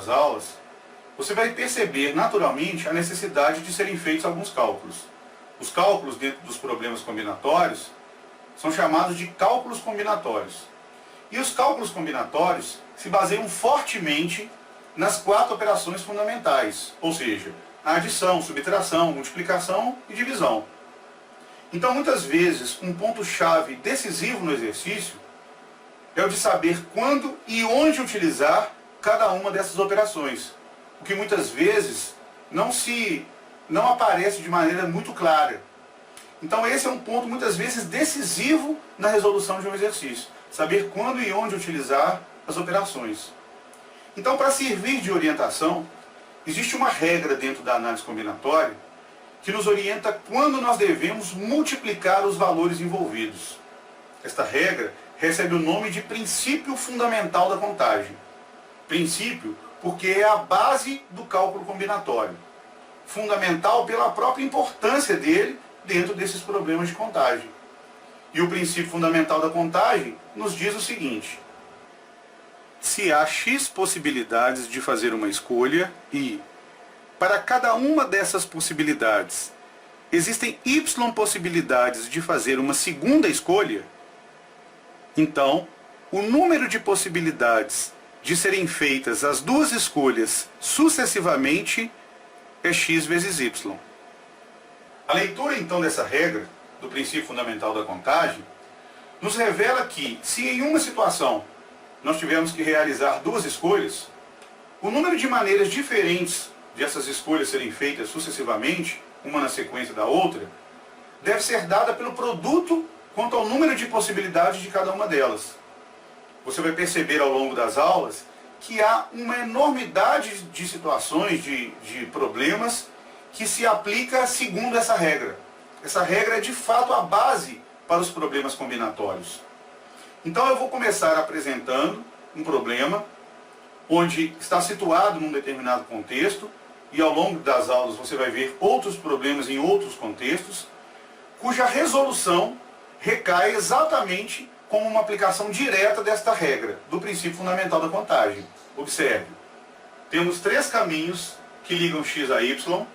das aulas, você vai perceber naturalmente a necessidade de serem feitos alguns cálculos. Os cálculos dentro dos problemas combinatórios são chamados de cálculos combinatórios. E os cálculos combinatórios se baseiam fortemente nas 4 operações fundamentais, ou seja, a adição, subtração, multiplicação e divisão. Então, muitas vezes, um ponto-chave decisivo no exercício é o de saber quando e onde utilizar cada uma dessas operações, o que muitas vezes não aparece de maneira muito clara. Então esse é um ponto muitas vezes decisivo na resolução de um exercício, saber quando e onde utilizar as operações. Então, para servir de orientação, existe uma regra dentro da análise combinatória que nos orienta quando nós devemos multiplicar os valores envolvidos. Esta regra recebe o nome de princípio fundamental da contagem. Princípio porque é a base do cálculo combinatório. Fundamental pela própria importância dele dentro desses problemas de contagem. E o princípio fundamental da contagem nos diz o seguinte: se há X possibilidades de fazer uma escolha e, para cada uma dessas possibilidades, existem Y possibilidades de fazer uma segunda escolha, então, o número de possibilidades de serem feitas as duas escolhas sucessivamente é X vezes Y. A leitura, então, dessa regra, do princípio fundamental da contagem, nos revela que, se em uma situação nós tivermos que realizar duas escolhas, o número de maneiras diferentes de essas escolhas serem feitas sucessivamente, uma na sequência da outra, deve ser dada pelo produto quanto ao número de possibilidades de cada uma delas. Você vai perceber ao longo das aulas que há uma enormidade de situações, de problemas, que se aplica segundo essa regra. Essa regra é de fato a base para os problemas combinatórios. Então eu vou começar apresentando um problema onde está situado num determinado contexto, e ao longo das aulas você vai ver outros problemas em outros contextos, cuja resolução recai exatamente como uma aplicação direta desta regra, do princípio fundamental da contagem. Observe, temos 3 caminhos que ligam x a y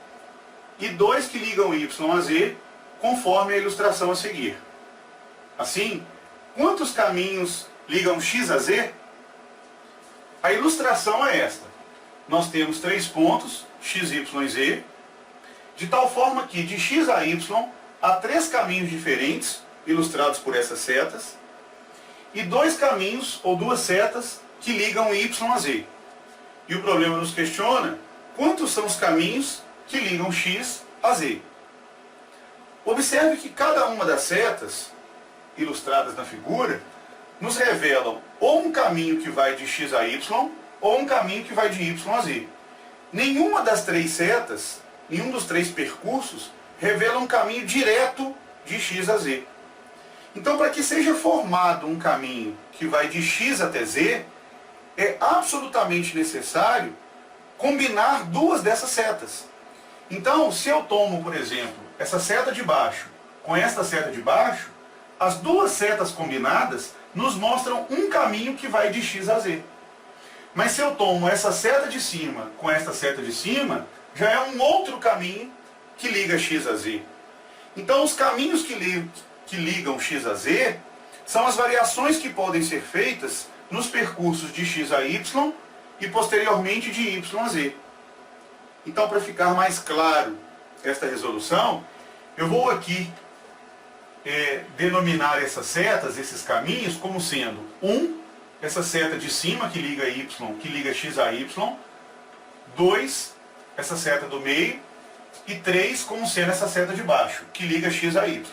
e 2 que ligam y a z, conforme a ilustração a seguir. Assim, quantos caminhos ligam x a z? A ilustração é esta. Nós temos 3 pontos, x, y e z, de tal forma que de x a y há 3 caminhos diferentes, ilustrados por essas setas, e 2 caminhos ou 2 setas que ligam y a z. E o problema nos questiona quantos são os caminhos que ligam x a z. Observe que cada uma das setas ilustradas na figura nos revelam ou um caminho que vai de x a y ou um caminho que vai de y a z. Nenhuma das 3 setas, nenhum dos 3 percursos revela um caminho direto de x a z. Então, para que seja formado um caminho que vai de x até z, é absolutamente necessário combinar 2 dessas setas. Então, se eu tomo, por exemplo, essa seta de baixo com esta seta de baixo, as 2 setas combinadas nos mostram um caminho que vai de x a z. Mas se eu tomo essa seta de cima com esta seta de cima, já é um outro caminho que liga x a z. Então, os caminhos que ligam x a z são as variações que podem ser feitas nos percursos de x a y e posteriormente de y a z. Então, para ficar mais claro esta resolução, eu vou aqui denominar essas setas, esses caminhos, como sendo essa seta de cima que liga y, que liga x a y, 2, essa seta do meio, e 3 como sendo essa seta de baixo, que liga x a y.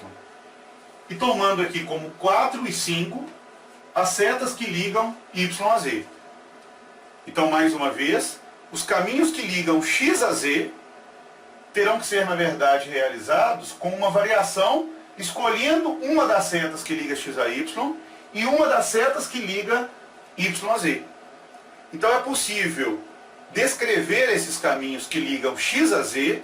E tomando aqui como 4 e 5 as setas que ligam y a z. Então, mais uma vez, os caminhos que ligam x a z terão que ser, na verdade, realizados com uma variação, escolhendo uma das setas que liga x a y e uma das setas que liga y a z. Então é possível descrever esses caminhos que ligam x a z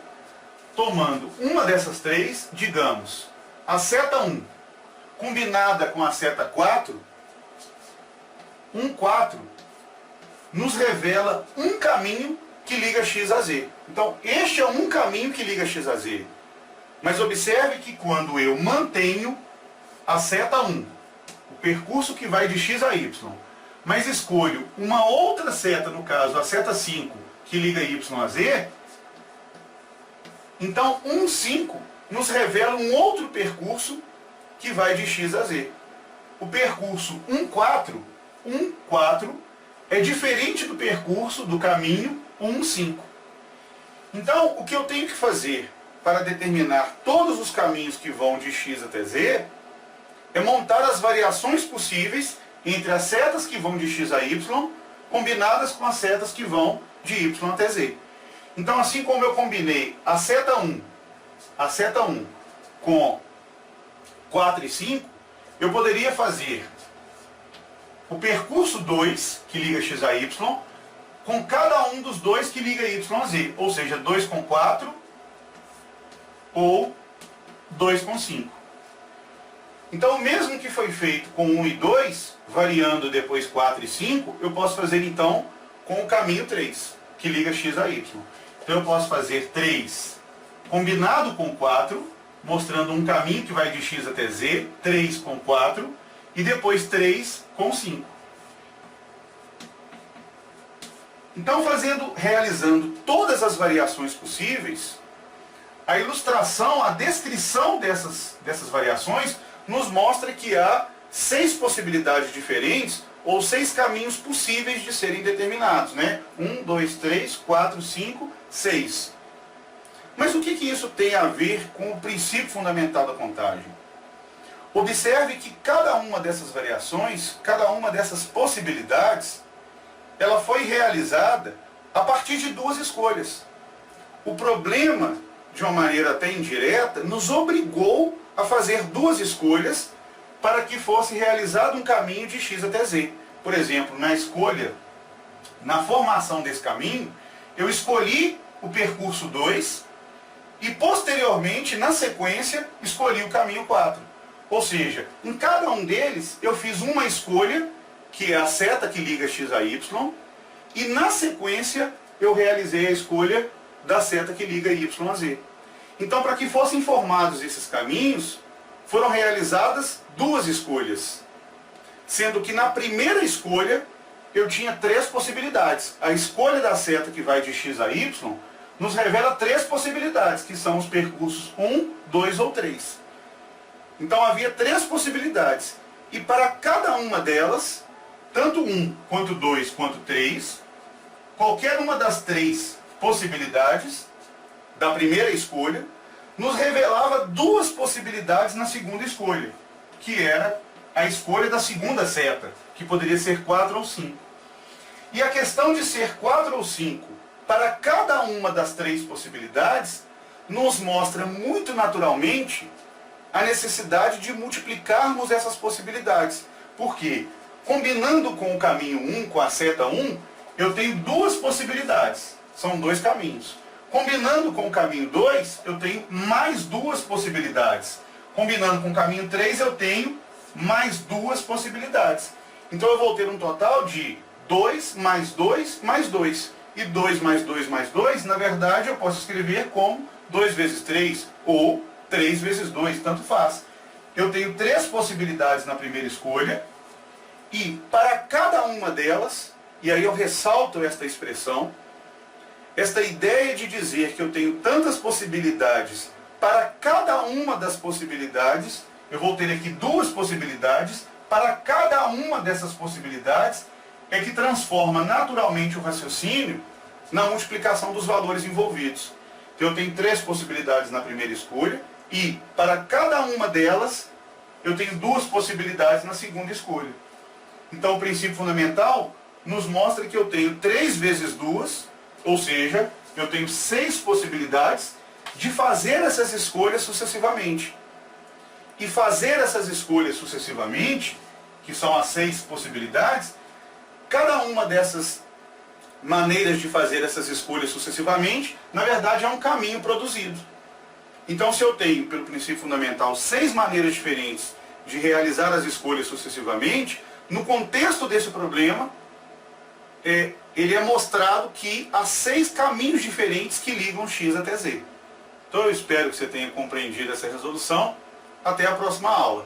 tomando uma dessas 3, digamos, a seta 1 combinada com a seta 4, 4 nos revela um caminho que liga x a z. Então, este é um caminho que liga x a z. Mas observe que quando eu mantenho a seta 1, o percurso que vai de x a y, mas escolho uma outra seta, no caso, a seta 5, que liga y a z, então 1, 5 nos revela um outro percurso que vai de x a z. O percurso 1, 4 é diferente do percurso do caminho 1, 5. Então, o que eu tenho que fazer para determinar todos os caminhos que vão de x até z é montar as variações possíveis entre as setas que vão de x a y combinadas com as setas que vão de y até z. Então, assim como eu combinei a seta 1 com 4 e 5, eu poderia fazer o percurso 2, que liga x a y, com cada um dos dois que liga y a z. Ou seja, 2 com 4 ou 2 com 5. Então, o mesmo que foi feito com 1 e 2, variando depois 4 e 5, eu posso fazer então com o caminho 3, que liga x a y. Então eu posso fazer 3 combinado com 4, mostrando um caminho que vai de x até z, 3 com 4, e depois 3 com 5. Então, realizando todas as variações possíveis, a ilustração, a descrição dessas variações nos mostra que há 6 possibilidades diferentes, ou 6 caminhos possíveis de serem determinados, né? 1, 2, 3, 4, 5, 6. Mas o que isso tem a ver com o princípio fundamental da contagem? Observe que cada uma dessas variações, cada uma dessas possibilidades, ela foi realizada a partir de 2 escolhas. O problema, de uma maneira até indireta, nos obrigou a fazer 2 escolhas para que fosse realizado um caminho de x até z. Por exemplo, na formação desse caminho, eu escolhi o percurso 2 e posteriormente, na sequência, escolhi o caminho 4. Ou seja, em cada um deles eu fiz uma escolha, que é a seta que liga x a y, e na sequência eu realizei a escolha da seta que liga y a z. Então, para que fossem formados esses caminhos, foram realizadas 2 escolhas. Sendo que na primeira escolha eu tinha 3 possibilidades. A escolha da seta que vai de x a y nos revela 3 possibilidades, que são os percursos 1, 2 ou 3. Então havia 3 possibilidades. E para cada uma delas, tanto 1, quanto 2, quanto 3, qualquer uma das 3 possibilidades da primeira escolha nos revelava 2 possibilidades na segunda escolha, que era a escolha da segunda seta, que poderia ser 4 ou 5. E a questão de ser 4 ou 5 para cada uma das 3 possibilidades nos mostra muito naturalmente a necessidade de multiplicarmos essas possibilidades. Por quê? Combinando com o caminho 1, com a seta 1, eu tenho 2 possibilidades. São 2 caminhos. Combinando com o caminho 2, eu tenho mais 2 possibilidades. Combinando com o caminho 3, eu tenho mais 2 possibilidades. Então eu vou ter um total de 2 mais 2 mais 2. E 2 mais 2 mais 2, na verdade, eu posso escrever como 2 vezes 3 ou 3 vezes 2, tanto faz. Eu tenho 3 possibilidades na primeira escolha e para cada uma delas, e aí eu ressalto esta expressão, esta ideia de dizer que eu tenho tantas possibilidades, para cada uma das possibilidades, eu vou ter aqui 2 possibilidades, para cada uma dessas possibilidades, é que transforma naturalmente o raciocínio na multiplicação dos valores envolvidos. Então eu tenho 3 possibilidades na primeira escolha, e para cada uma delas, eu tenho 2 possibilidades na segunda escolha. Então o princípio fundamental nos mostra que eu tenho 3 vezes 2, ou seja, eu tenho 6 possibilidades de fazer essas escolhas sucessivamente. E fazer essas escolhas sucessivamente, que são as 6 possibilidades, cada uma dessas maneiras de fazer essas escolhas sucessivamente, na verdade é um caminho produzido. Então, se eu tenho, pelo princípio fundamental, 6 maneiras diferentes de realizar as escolhas sucessivamente, no contexto desse problema, ele é mostrado que há 6 caminhos diferentes que ligam x até z. Então eu espero que você tenha compreendido essa resolução. Até a próxima aula.